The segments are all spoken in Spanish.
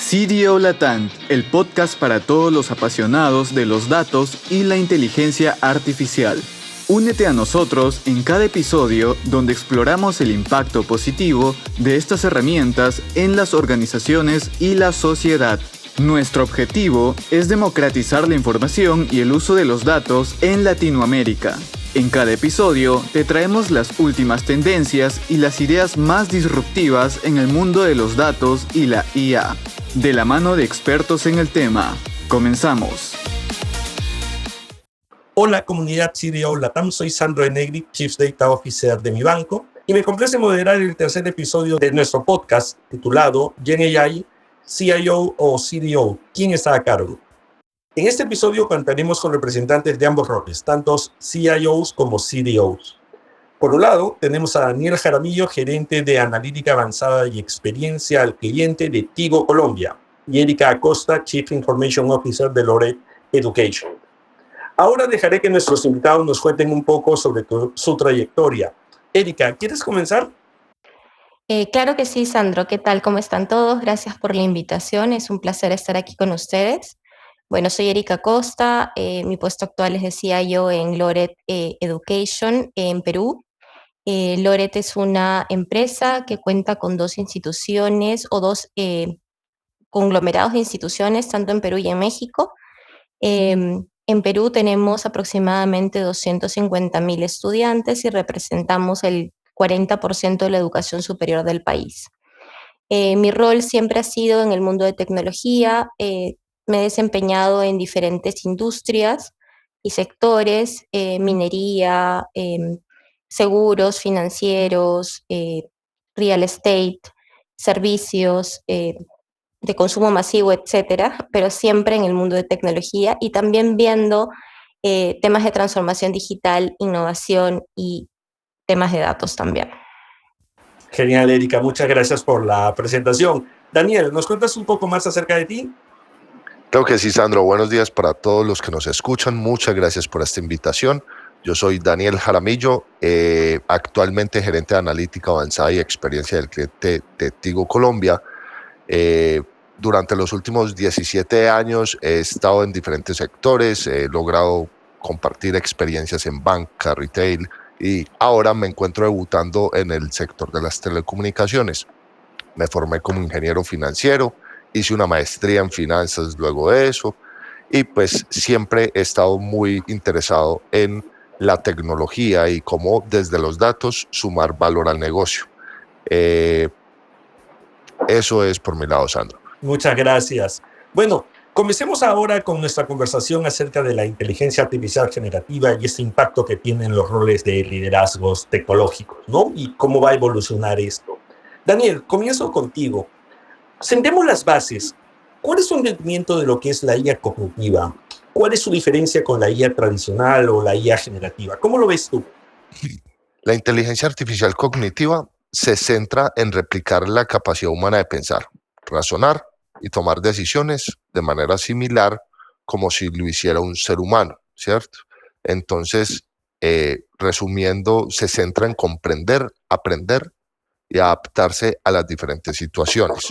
CDO Latam, el podcast para todos los apasionados de los datos y la inteligencia artificial. Únete a nosotros en cada episodio donde exploramos el impacto positivo de estas herramientas en las organizaciones y la sociedad. Nuestro objetivo es democratizar la información y el uso de los datos en Latinoamérica. En cada episodio te traemos las últimas tendencias y las ideas más disruptivas en el mundo de los datos y la IA, de la mano de expertos en el tema. Comenzamos. Hola comunidad CDO Latam, soy Sandro Enegri, Chief Data Officer de mi banco, y me complace moderar el tercer episodio de nuestro podcast titulado GenAI, CIO o CDO, ¿quién está a cargo? En este episodio contaremos con representantes de ambos roles, tanto CIOs como CDOs. Por un lado, tenemos a Daniel Jaramillo, gerente de Analítica Avanzada y Experiencia al Cliente de Tigo Colombia, y Erika Acosta, Chief Information Officer de Laureate Education. Ahora dejaré que nuestros invitados nos cuenten un poco sobre su trayectoria. Erika, ¿quieres comenzar? Claro que sí, Sandro. ¿Qué tal? ¿Cómo están todos? Gracias por la invitación. Es un placer estar aquí con ustedes. Bueno, soy Erika Acosta. Mi puesto actual es de CIO en Laureate Education en Perú. Laureate es una empresa que cuenta con dos instituciones o dos conglomerados de instituciones, tanto en Perú y en México. En Perú tenemos aproximadamente 250.000 estudiantes y representamos el 40% de la educación superior del país. Mi rol siempre ha sido en el mundo de tecnología. Me he desempeñado en diferentes industrias y sectores, minería, seguros financieros, real estate, servicios de consumo masivo, etcétera, pero siempre en el mundo de tecnología y también viendo temas de transformación digital, innovación y temas de datos también. Genial, Erika. Muchas gracias por la presentación. Daniel, ¿nos cuentas un poco más acerca de ti? Claro que sí, Sandro. Buenos días para todos los que nos escuchan. Muchas gracias por esta invitación. Yo soy Daniel Jaramillo, actualmente gerente de Analítica Avanzada y Experiencia del Cliente de Tigo Colombia. Durante los últimos 17 años he estado en diferentes sectores, he logrado compartir experiencias en banca, retail, y ahora me encuentro debutando en el sector de las telecomunicaciones. Me formé como ingeniero financiero, hice una maestría en finanzas luego de eso, y pues siempre he estado muy interesado en la tecnología y cómo desde los datos sumar valor al negocio. Eso es por mi lado, Sandro. Muchas gracias. Bueno, comencemos ahora con nuestra conversación acerca de la inteligencia artificial generativa y ese impacto que tienen los roles de liderazgos tecnológicos, ¿no? Y cómo va a evolucionar esto. Daniel, comienzo contigo. Sentemos las bases. ¿Cuál es su entendimiento de lo que es la IA cognitiva? ¿Cuál es su diferencia con la IA tradicional o la IA generativa? ¿Cómo lo ves tú? La inteligencia artificial cognitiva se centra en replicar la capacidad humana de pensar, razonar y tomar decisiones de manera similar como si lo hiciera un ser humano, ¿cierto? Entonces, resumiendo, se centra en comprender, aprender y adaptarse a las diferentes situaciones.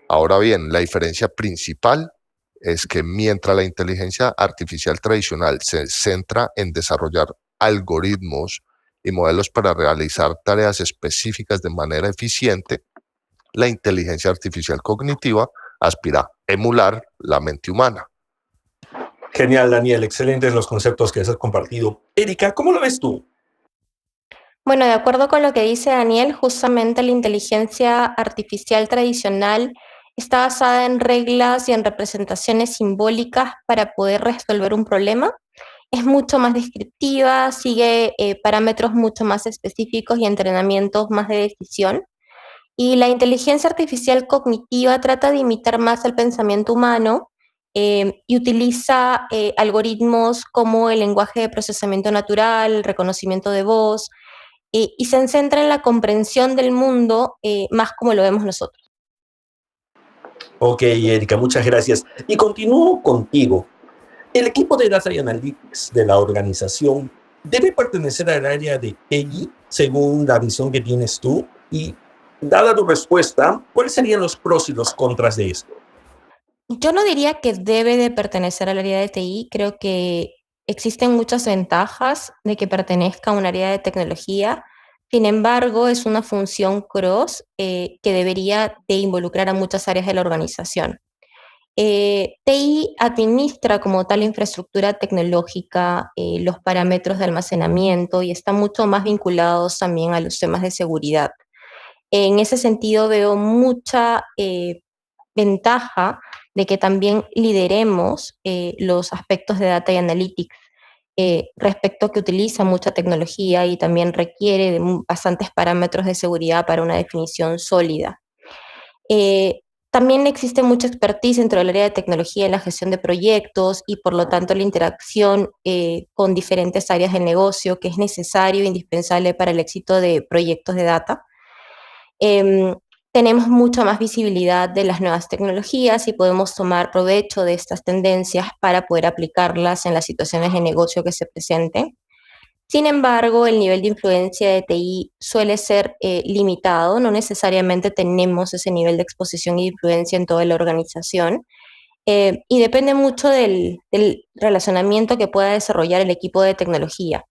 Ahora bien, la diferencia principal es que mientras la inteligencia artificial tradicional se centra en desarrollar algoritmos y modelos para realizar tareas específicas de manera eficiente, la inteligencia artificial cognitiva aspira a emular la mente humana. Genial, Daniel. Excelentes los conceptos que has compartido. Erika, ¿cómo lo ves tú? Bueno, de acuerdo con lo que dice Daniel, justamente la inteligencia artificial tradicional está basada en reglas y en representaciones simbólicas para poder resolver un problema. Es mucho más descriptiva, sigue parámetros mucho más específicos y entrenamientos más de decisión. Y la inteligencia artificial cognitiva trata de imitar más el pensamiento humano y utiliza algoritmos como el lenguaje de procesamiento natural, el reconocimiento de voz, y se centra en la comprensión del mundo más como lo vemos nosotros. Ok, Erika, muchas gracias. Y continúo contigo. El equipo de Data Analytics de la organización debe pertenecer al área de AI, según la visión que tienes tú. Y dada tu respuesta, ¿cuáles serían los pros y los contras de esto? Yo no diría que debe de pertenecer al área de TI, creo que existen muchas ventajas de que pertenezca a un área de tecnología. Sin embargo, es una función cross que debería de involucrar a muchas áreas de la organización. TI administra como tal la infraestructura tecnológica, los parámetros de almacenamiento y está mucho más vinculados también a los temas de seguridad. En ese sentido veo mucha ventaja de que también lideremos los aspectos de data y analytics, respecto a que utiliza mucha tecnología y también requiere de bastantes parámetros de seguridad para una definición sólida. Eh, También existe mucha expertise dentro del área de tecnología en la gestión de proyectos y por lo tanto la interacción con diferentes áreas del negocio que es necesario e indispensable para el éxito de proyectos de data. Eh, Tenemos mucha más visibilidad de las nuevas tecnologías y podemos tomar provecho de estas tendencias para poder aplicarlas en las situaciones de negocio que se presenten. Sin embargo, el nivel de influencia de TI suele ser limitado, no necesariamente tenemos ese nivel de exposición y influencia en toda la organización, y depende mucho del relacionamiento que pueda desarrollar el equipo de tecnología.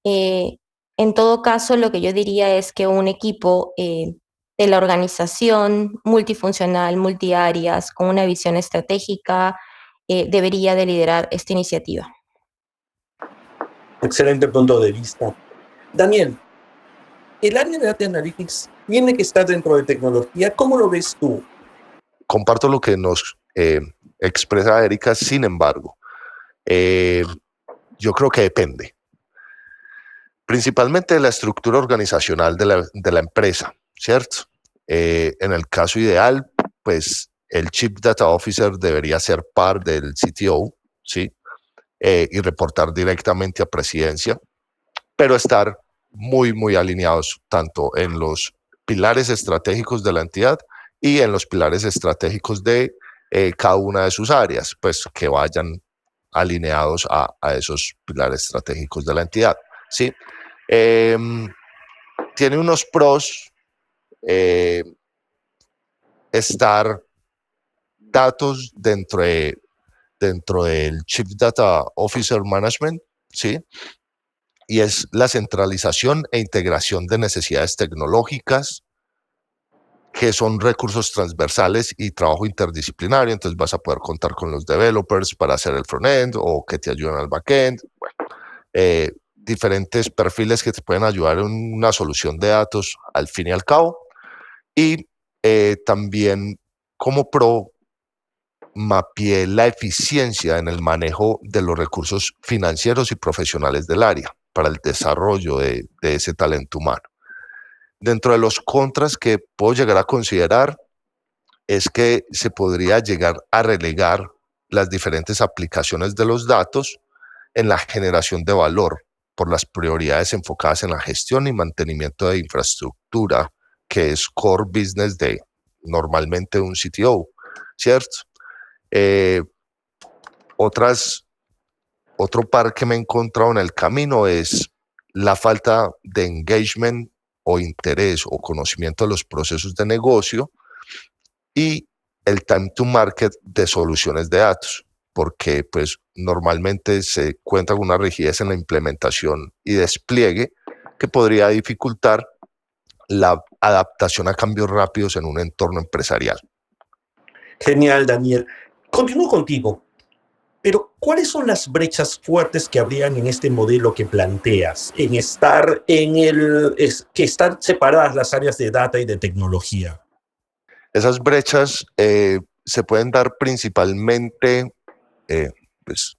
Eh, en todo caso, lo que yo diría es que un equipo de la organización multifuncional, multiáreas, con una visión estratégica, debería de liderar esta iniciativa. Excelente punto de vista. Daniel, el área de Data Analytics tiene que estar dentro de tecnología. ¿Cómo lo ves tú? Comparto lo que nos expresa Erika, sin embargo, yo creo que depende. Principalmente de la estructura organizacional de la empresa, ¿cierto? En el caso ideal, pues el Chief Data Officer debería ser parte del CTO, ¿sí? Y reportar directamente a presidencia, pero estar muy, muy alineados tanto en los pilares estratégicos de la entidad y en los pilares estratégicos de cada una de sus áreas, pues que vayan alineados a esos pilares estratégicos de la entidad, ¿sí? Tiene unos pros estar datos dentro del Chief Data Officer Management, ¿sí? Y es la centralización e integración de necesidades tecnológicas, que son recursos transversales y trabajo interdisciplinario. Entonces vas a poder contar con los developers para hacer el frontend o que te ayuden al backend. Bueno, diferentes perfiles que te pueden ayudar en una solución de datos al fin y al cabo. Y también como pro mapeé la eficiencia en el manejo de los recursos financieros y profesionales del área para el desarrollo de ese talento humano. Dentro de los contras que puedo llegar a considerar es que se podría llegar a relegar las diferentes aplicaciones de los datos en la generación de valor por las prioridades enfocadas en la gestión y mantenimiento de infraestructura, que es core business de normalmente un CTO, ¿cierto? Otro par que me he encontrado en el camino es la falta de engagement o interés o conocimiento de los procesos de negocio y el time to market de soluciones de datos, porque pues normalmente se cuenta con una rigidez en la implementación y despliegue que podría dificultar la adaptación a cambios rápidos en un entorno empresarial. Genial, Daniel. Continúo contigo. Pero, ¿cuáles son las brechas fuertes que habrían en este modelo que planteas? Que están separadas las áreas de data y de tecnología. Esas brechas se pueden dar principalmente, pues,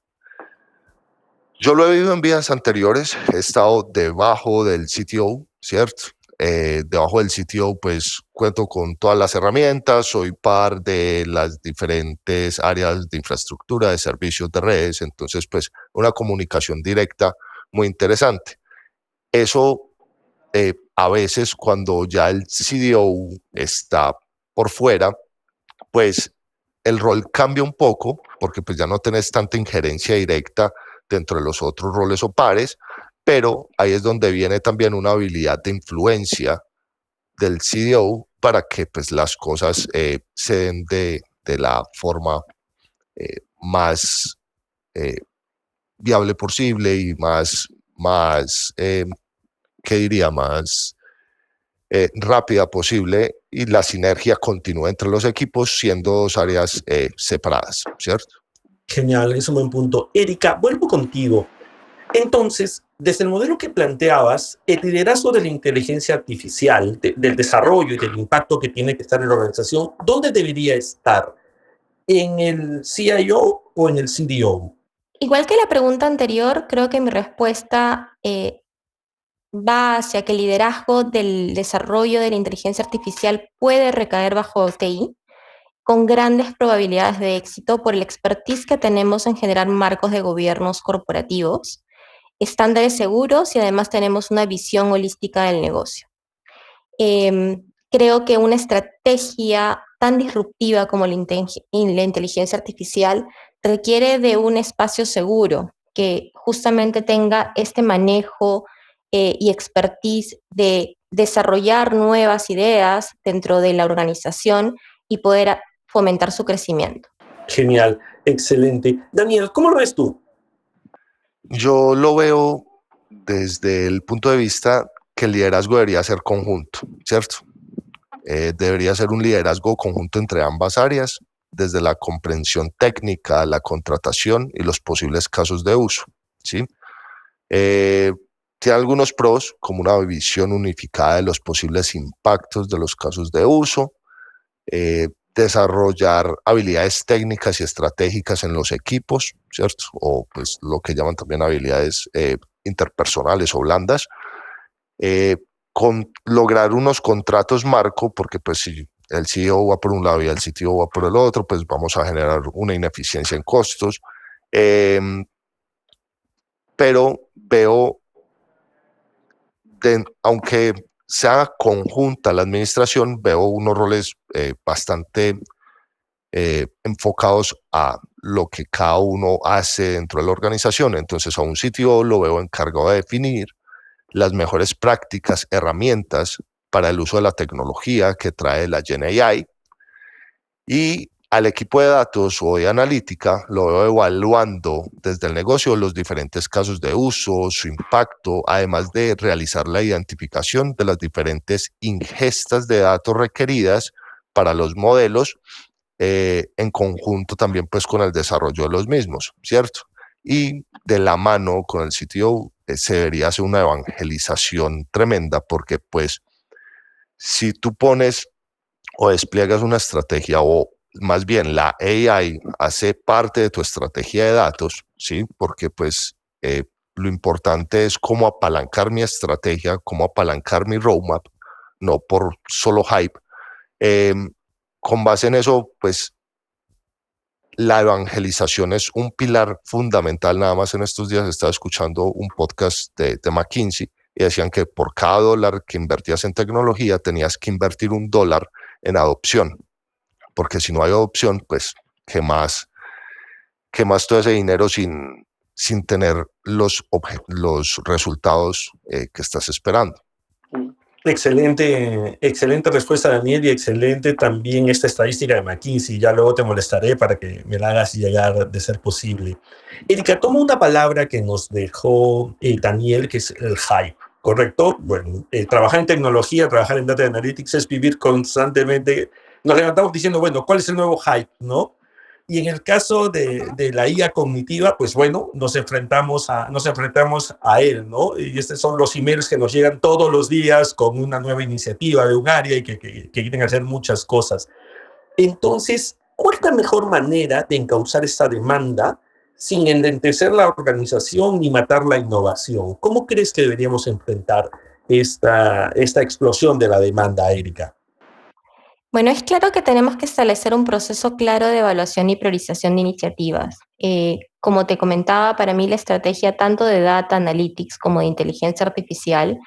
yo lo he vivido en vidas anteriores, he estado debajo del CTO, ¿cierto? Debajo del CTO, pues cuento con todas las herramientas, soy par de las diferentes áreas de infraestructura, de servicios de redes, entonces pues una comunicación directa muy interesante. Eso a veces cuando ya el CDO está por fuera, pues el rol cambia un poco porque pues ya no tenés tanta injerencia directa dentro de los otros roles o pares, pero ahí es donde viene también una habilidad de influencia del CDO para que pues las cosas se den de de la forma más viable posible y más ¿qué diría? Más rápida posible, y la sinergia continúa entre los equipos siendo dos áreas separadas, ¿cierto? Genial, es un buen punto. Erika, vuelvo contigo. Entonces, desde el modelo que planteabas, el liderazgo de la inteligencia artificial, del desarrollo y del impacto que tiene que estar en la organización, ¿dónde debería estar? ¿En el CIO o en el CDO? Igual que la pregunta anterior, creo que mi respuesta va hacia que el liderazgo del desarrollo de la inteligencia artificial puede recaer bajo TI, con grandes probabilidades de éxito por el expertise que tenemos en generar marcos de gobiernos corporativos, estándares seguros y además tenemos una visión holística del negocio. Creo que una estrategia tan disruptiva como la inteligencia artificial requiere de un espacio seguro que justamente tenga este manejo y expertise de desarrollar nuevas ideas dentro de la organización y poder fomentar su crecimiento. Genial, excelente. Daniel, ¿cómo lo ves tú? Yo lo veo desde el punto de vista que el liderazgo debería ser conjunto, ¿cierto? Debería ser un liderazgo conjunto entre ambas áreas, desde la comprensión técnica, la contratación y los posibles casos de uso, ¿sí? Tiene algunos pros, como una visión unificada de los posibles impactos de los casos de uso, desarrollar habilidades técnicas y estratégicas en los equipos, ¿cierto? O pues lo que llaman también habilidades interpersonales o blandas, con lograr unos contratos marco, porque pues si el CEO va por un lado y el CTO va por el otro, pues vamos a generar una ineficiencia en costos. Pero veo, aunque sea conjunta la administración, veo unos roles bastante enfocados a lo que cada uno hace dentro de la organización. Entonces a un CTO lo veo encargado de definir las mejores prácticas, herramientas para el uso de la tecnología que trae la GenAI, y al equipo de datos o de analítica lo veo evaluando desde el negocio los diferentes casos de uso, su impacto, además de realizar la identificación de las diferentes ingestas de datos requeridas para los modelos, en conjunto también pues con el desarrollo de los mismos, ¿cierto? Y de la mano con el CTO se debería hacer una evangelización tremenda, porque pues si tú pones o despliegas una estrategia, o más bien la AI hace parte de tu estrategia de datos, ¿sí? Porque pues lo importante es cómo apalancar mi estrategia, cómo apalancar mi roadmap, no por solo hype. Con base en eso, pues la evangelización es un pilar fundamental. Nada más en estos días estaba escuchando un podcast de McKinsey y decían que por cada dólar que invertías en tecnología tenías que invertir $1 en adopción, porque si no hay adopción, pues ¿qué más todo ese dinero sin tener los resultados que estás esperando? Excelente, excelente respuesta, Daniel, y excelente también esta estadística de McKinsey. Ya luego te molestaré para que me la hagas llegar de ser posible. Erika, toma una palabra que nos dejó Daniel, que es el hype, ¿correcto? Bueno, trabajar en tecnología, trabajar en data analytics es vivir constantemente. Nos levantamos diciendo, bueno, ¿cuál es el nuevo hype, no? Y en el caso de la IA cognitiva, pues bueno, nos enfrentamos a él, ¿no? Y estos son los emails que nos llegan todos los días con una nueva iniciativa de un área y que quieren hacer muchas cosas. Entonces, ¿cuál es la mejor manera de encauzar esta demanda sin enlentecer la organización ni matar la innovación? ¿Cómo crees que deberíamos enfrentar esta explosión de la demanda, Erika? Bueno, es claro que tenemos que establecer un proceso claro de evaluación y priorización de iniciativas. Como te comentaba, para mí la estrategia tanto de data analytics como de inteligencia artificial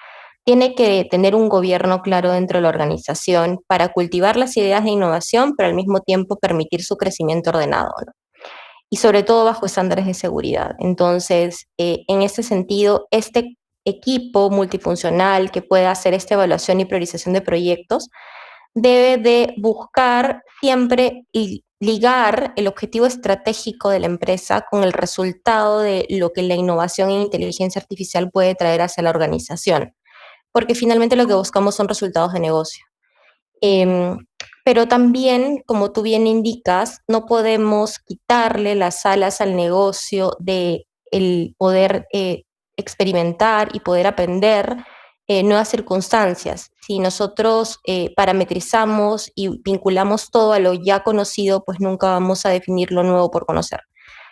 tiene que tener un gobierno claro dentro de la organización para cultivar las ideas de innovación, pero al mismo tiempo permitir su crecimiento ordenado, ¿no? Y sobre todo bajo estándares de seguridad. Entonces, en este sentido, este equipo multifuncional que pueda hacer esta evaluación y priorización de proyectos debe de buscar siempre ligar el objetivo estratégico de la empresa con el resultado de lo que la innovación en inteligencia artificial puede traer hacia la organización, porque finalmente lo que buscamos son resultados de negocio. Pero también, como tú bien indicas, no podemos quitarle las alas al negocio de el poder experimentar y poder aprender nuevas circunstancias. Si nosotros parametrizamos y vinculamos todo a lo ya conocido, pues nunca vamos a definir lo nuevo por conocer.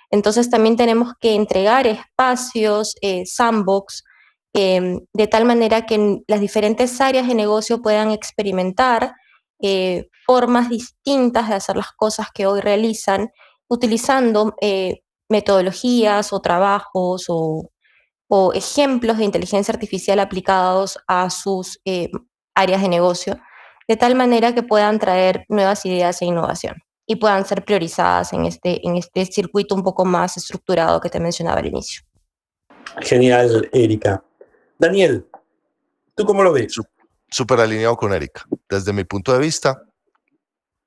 Entonces también tenemos que entregar espacios, sandbox, de tal manera que las diferentes áreas de negocio puedan experimentar formas distintas de hacer las cosas que hoy realizan, utilizando metodologías o trabajos o ejemplos de inteligencia artificial aplicados a sus áreas de negocio, de tal manera que puedan traer nuevas ideas e innovación y puedan ser priorizadas en este circuito un poco más estructurado que te mencionaba al inicio. Genial, Erika. Daniel, ¿tú cómo lo ves? Súper alineado con Erika. Desde mi punto de vista,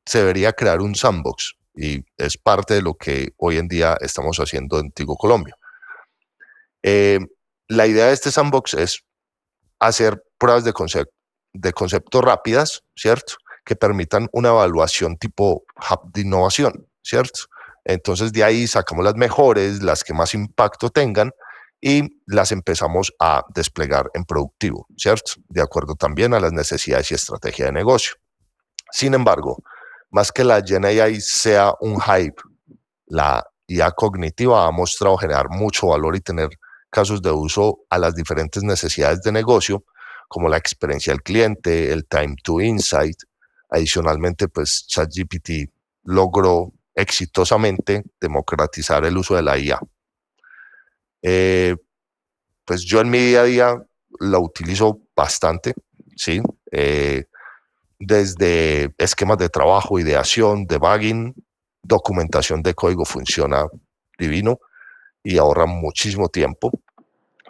se debería crear un sandbox y es parte de lo que hoy en día estamos haciendo en Tigo Colombia. La idea de este sandbox es hacer pruebas de concepto rápidas, ¿cierto? Que permitan una evaluación tipo hub de innovación, ¿cierto? Entonces de ahí sacamos las mejores, las que más impacto tengan y las empezamos a desplegar en productivo, ¿cierto? De acuerdo también a las necesidades y estrategia de negocio. Sin embargo, más que la GenAI sea un hype, la IA cognitiva ha mostrado generar mucho valor y tener casos de uso a las diferentes necesidades de negocio, como la experiencia del cliente, el time to insight. Adicionalmente, pues ChatGPT logró exitosamente democratizar el uso de la IA. Pues yo en mi día a día la utilizo bastante, ¿sí? Desde esquemas de trabajo, ideación, debugging, documentación de código funciona divino y ahorra muchísimo tiempo.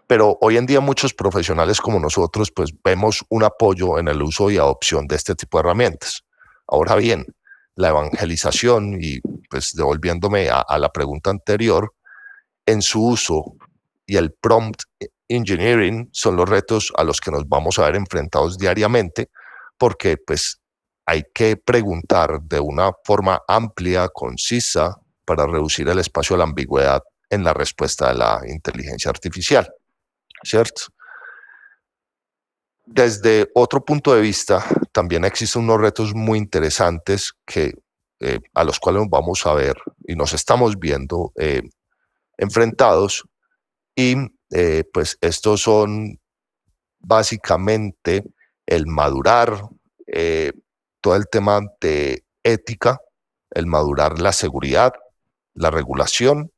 Pero hoy en día muchos profesionales como nosotros pues vemos un apoyo en el uso y adopción de este tipo de herramientas. Ahora bien, la evangelización y pues devolviéndome a la pregunta anterior, en su uso y el prompt engineering son los retos a los que nos vamos a ver enfrentados diariamente porque pues hay que preguntar de una forma amplia, concisa, para reducir el espacio a la ambigüedad en la respuesta de la inteligencia artificial, ¿cierto? Desde otro punto de vista, también existen unos retos muy interesantes a los cuales nos vamos a ver y nos estamos viendo enfrentados y pues estos son básicamente el madurar, todo el tema de ética, el madurar la seguridad, la regulación.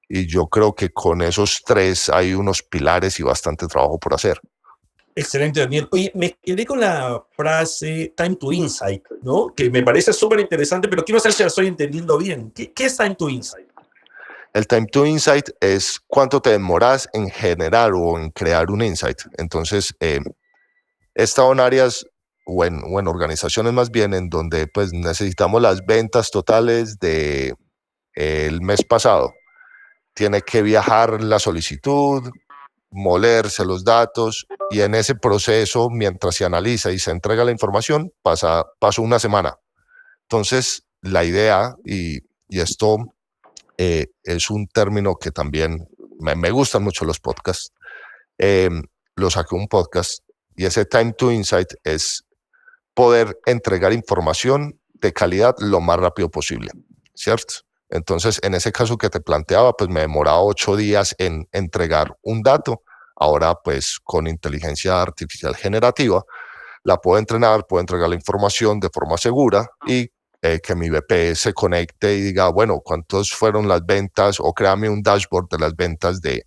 Y yo creo que con esos tres hay unos pilares y bastante trabajo por hacer. Excelente, Daniel. Oye, me quedé con la frase time to insight, ¿no? Que me parece súper interesante, pero quiero saber si la estoy entendiendo bien. ¿Qué es time to insight? El time to insight es cuánto te demoras en generar o en crear un insight. Entonces, he estado en áreas o en organizaciones más bien en donde pues necesitamos las ventas totales del mes pasado. Tiene que viajar la solicitud, molerse los datos y en ese proceso, mientras se analiza y se entrega la información, pasó una semana. Entonces, la idea, y esto es un término que también me gustan mucho los podcasts, lo saqué un podcast y ese time to insight es poder entregar información de calidad lo más rápido posible, ¿cierto? Entonces, en ese caso que te planteaba, pues me demoraba 8 días en entregar un dato. Ahora, pues con inteligencia artificial generativa, la puedo entrenar, puedo entregar la información de forma segura y que mi VP se conecte y diga, bueno, ¿cuántos fueron las ventas? O créame un dashboard de las ventas de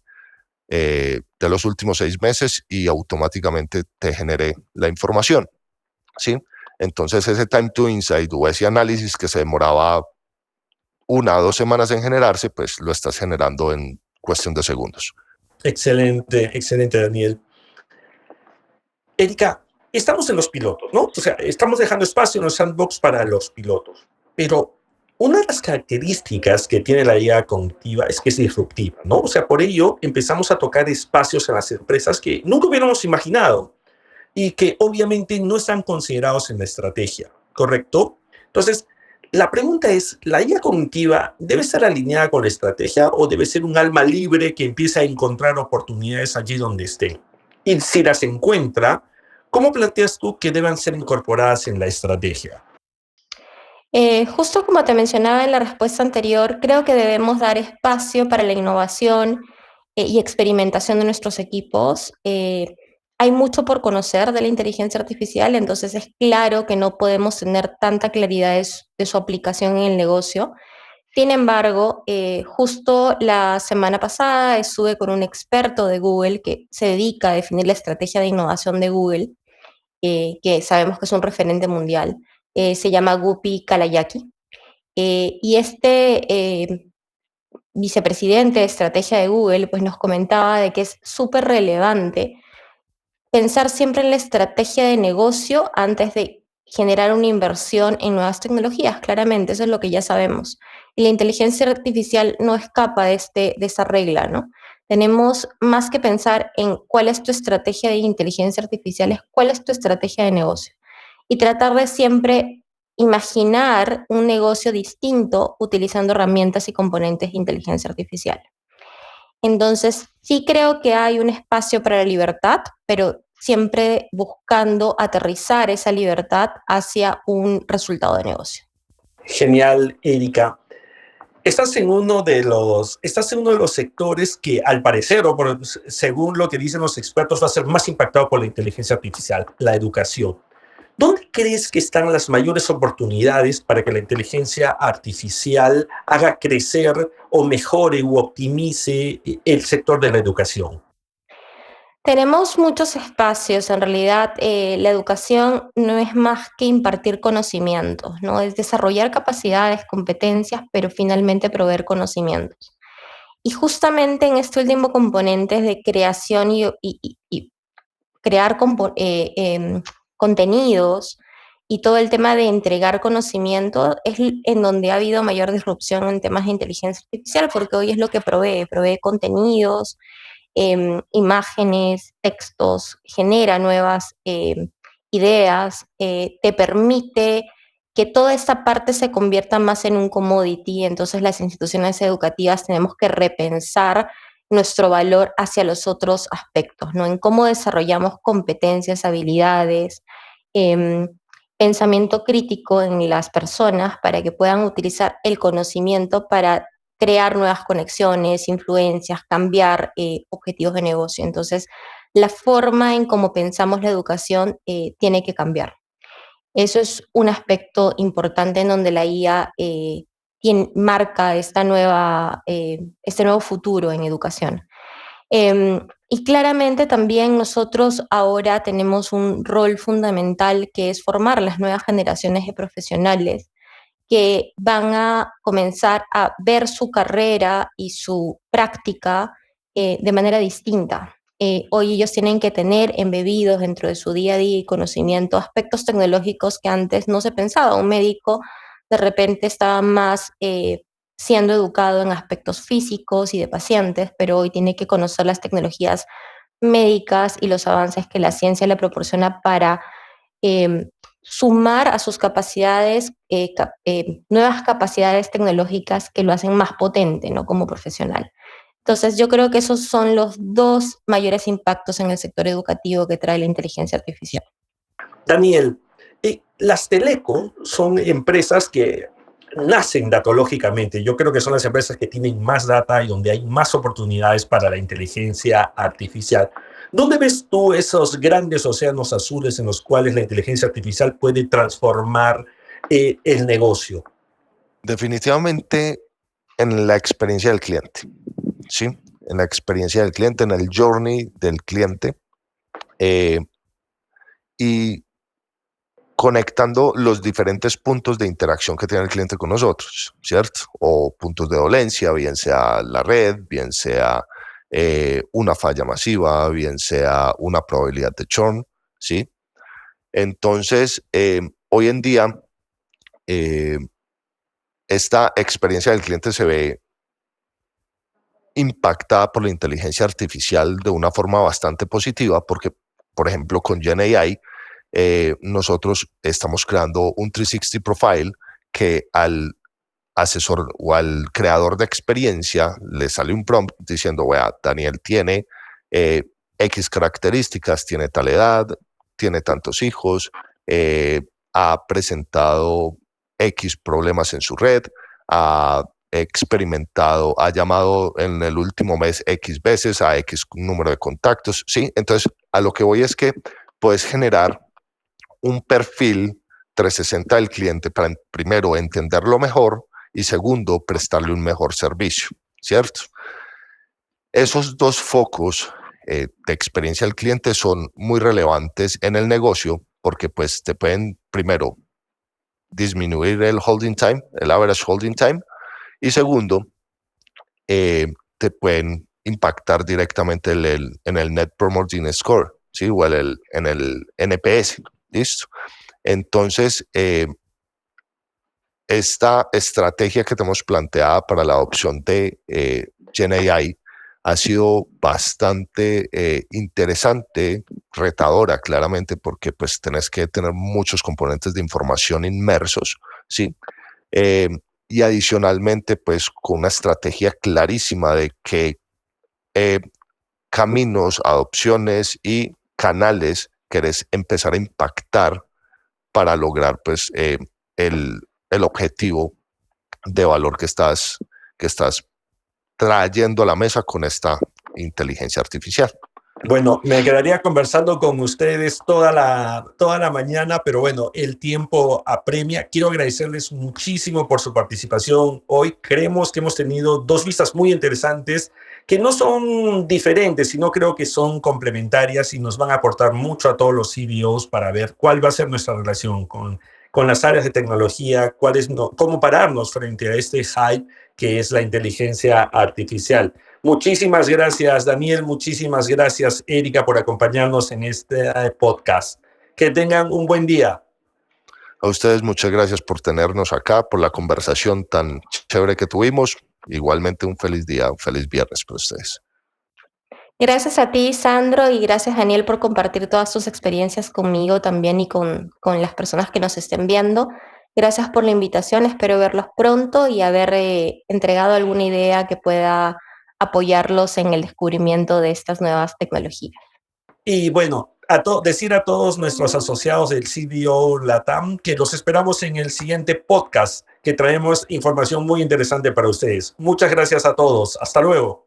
los últimos 6 meses y automáticamente te genere la información, ¿sí? Entonces, ese time to insight o ese análisis que se demoraba 1 o 2 semanas en generarse, pues lo estás generando en cuestión de segundos. Excelente, excelente, Daniel. Erika, estamos en los pilotos, ¿no? O sea, estamos dejando espacio en los sandbox para los pilotos, pero Una de las características que tiene la IA cognitiva es que es disruptiva, ¿no? O sea, por ello empezamos a tocar espacios en las empresas que nunca hubiéramos imaginado y que obviamente no están considerados en la estrategia, ¿correcto? Entonces, la pregunta es, ¿la IA cognitiva debe estar alineada con la estrategia o debe ser un alma libre que empieza a encontrar oportunidades allí donde esté? Y si las encuentra, ¿cómo planteas tú que deban ser incorporadas en la estrategia? Justo como te mencionaba en la respuesta anterior, creo que debemos dar espacio para la innovación y experimentación de nuestros equipos. Hay mucho por conocer de la inteligencia artificial, entonces es claro que no podemos tener tanta claridad de su aplicación en el negocio. Sin embargo, justo la semana pasada estuve con un experto de Google que se dedica a definir la estrategia de innovación de Google, que sabemos que es un referente mundial. Se llama Gupi Kalayaki. Y vicepresidente de estrategia de Google pues nos comentaba de que es súper relevante pensar siempre en la estrategia de negocio antes de generar una inversión en nuevas tecnologías. Claramente, eso es lo que ya sabemos. Y la inteligencia artificial no escapa de esa regla, ¿no? Tenemos más que pensar en cuál es tu estrategia de inteligencia artificial, es cuál es tu estrategia de negocio. Y tratar de siempre imaginar un negocio distinto utilizando herramientas y componentes de inteligencia artificial. Entonces, sí creo que hay un espacio para la libertad, pero siempre buscando aterrizar esa libertad hacia un resultado de negocio. Genial, Erika. Estás en uno de los sectores que, al parecer, según lo que dicen los expertos, va a ser más impactado por la inteligencia artificial, la educación. ¿Dónde crees que están las mayores oportunidades para que la inteligencia artificial haga crecer o mejore u optimice el sector de la educación? Tenemos muchos espacios, en realidad la educación no es más que impartir conocimientos, ¿no? Es desarrollar capacidades, competencias, pero finalmente proveer conocimientos. Y justamente en este último componente de creación y crear contenidos y todo el tema de entregar conocimiento es en donde ha habido mayor disrupción en temas de inteligencia artificial, porque hoy es lo que provee contenidos, imágenes, textos, genera nuevas ideas, te permite que toda esta parte se convierta más en un commodity. Entonces las instituciones educativas tenemos que repensar nuestro valor hacia los otros aspectos, ¿no? En cómo desarrollamos competencias, habilidades, eh, pensamiento crítico en las personas para que puedan utilizar el conocimiento para crear nuevas conexiones, influencias, cambiar objetivos de negocio. Entonces, la forma en cómo pensamos la educación tiene que cambiar. Eso es un aspecto importante en donde la IA marca este nuevo futuro en educación. Y claramente también nosotros ahora tenemos un rol fundamental que es formar las nuevas generaciones de profesionales que van a comenzar a ver su carrera y su práctica de manera distinta. Hoy ellos tienen que tener embebidos dentro de su día a día y conocimiento aspectos tecnológicos que antes no se pensaba. Un médico de repente estaba más siendo educado en aspectos físicos y de pacientes, pero hoy tiene que conocer las tecnologías médicas y los avances que la ciencia le proporciona para eh, sumar a sus capacidades nuevas capacidades tecnológicas que lo hacen más potente, ¿no? Como profesional. Entonces, yo creo que esos son los dos mayores impactos en el sector educativo que trae la inteligencia artificial. Daniel, las teleco son empresas que nacen datológicamente. Yo creo que son las empresas que tienen más data y donde hay más oportunidades para la inteligencia artificial. ¿Dónde ves tú esos grandes océanos azules en los cuales la inteligencia artificial puede transformar el negocio? Definitivamente en la experiencia del cliente, ¿sí? En la experiencia del cliente, en el journey del cliente y conectando los diferentes puntos de interacción que tiene el cliente con nosotros, ¿cierto? O puntos de dolencia, bien sea la red, bien sea una falla masiva, bien sea una probabilidad de churn, ¿sí? Entonces, hoy en día, esta experiencia del cliente se ve impactada por la inteligencia artificial de una forma bastante positiva porque, por ejemplo, con GenAI, nosotros estamos creando un 360 profile que al asesor o al creador de experiencia le sale un prompt diciendo, vea, Daniel tiene X características, tiene tal edad, tiene tantos hijos, ha presentado X problemas en su red, ha experimentado, ha llamado en el último mes X veces a X número de contactos, ¿sí? Entonces, a lo que voy es que puedes generar un perfil 360 del cliente para, primero, entenderlo mejor y segundo, prestarle un mejor servicio, ¿cierto? Esos dos focos de experiencia del cliente son muy relevantes en el negocio porque pues te pueden, primero, disminuir el holding time, el average holding time, y segundo, te pueden impactar directamente en el Net Promoting Score, ¿sí? O en el NPS, ¿listo? Entonces, esta estrategia que tenemos planteada para la adopción de GenAI ha sido bastante interesante, retadora claramente, porque pues tenés que tener muchos componentes de información inmersos, ¿sí? Y adicionalmente, pues con una estrategia clarísima de qué caminos, adopciones y canales querés empezar a impactar para lograr pues el objetivo de valor que estás trayendo a la mesa con esta inteligencia artificial. Bueno, me quedaría conversando con ustedes toda la mañana, pero bueno, el tiempo apremia. Quiero agradecerles muchísimo por su participación hoy. Creemos que hemos tenido dos vistas muy interesantes que no son diferentes, sino creo que son complementarias y nos van a aportar mucho a todos los CDOs para ver cuál va a ser nuestra relación con las áreas de tecnología, cómo pararnos frente a este hype que es la inteligencia artificial. Muchísimas gracias, Daniel. Muchísimas gracias, Erika, por acompañarnos en este podcast. Que tengan un buen día. A ustedes muchas gracias por tenernos acá, por la conversación tan chévere que tuvimos. Igualmente un feliz día, un feliz viernes para ustedes. Gracias a ti, Sandro, y gracias, Daniel, por compartir todas tus experiencias conmigo también y con las personas que nos estén viendo. Gracias por la invitación, espero verlos pronto y haber entregado alguna idea que pueda apoyarlos en el descubrimiento de estas nuevas tecnologías. Y bueno, decir a todos nuestros asociados del CDO LATAM que los esperamos en el siguiente podcast, que traemos información muy interesante para ustedes. Muchas gracias a todos. Hasta luego.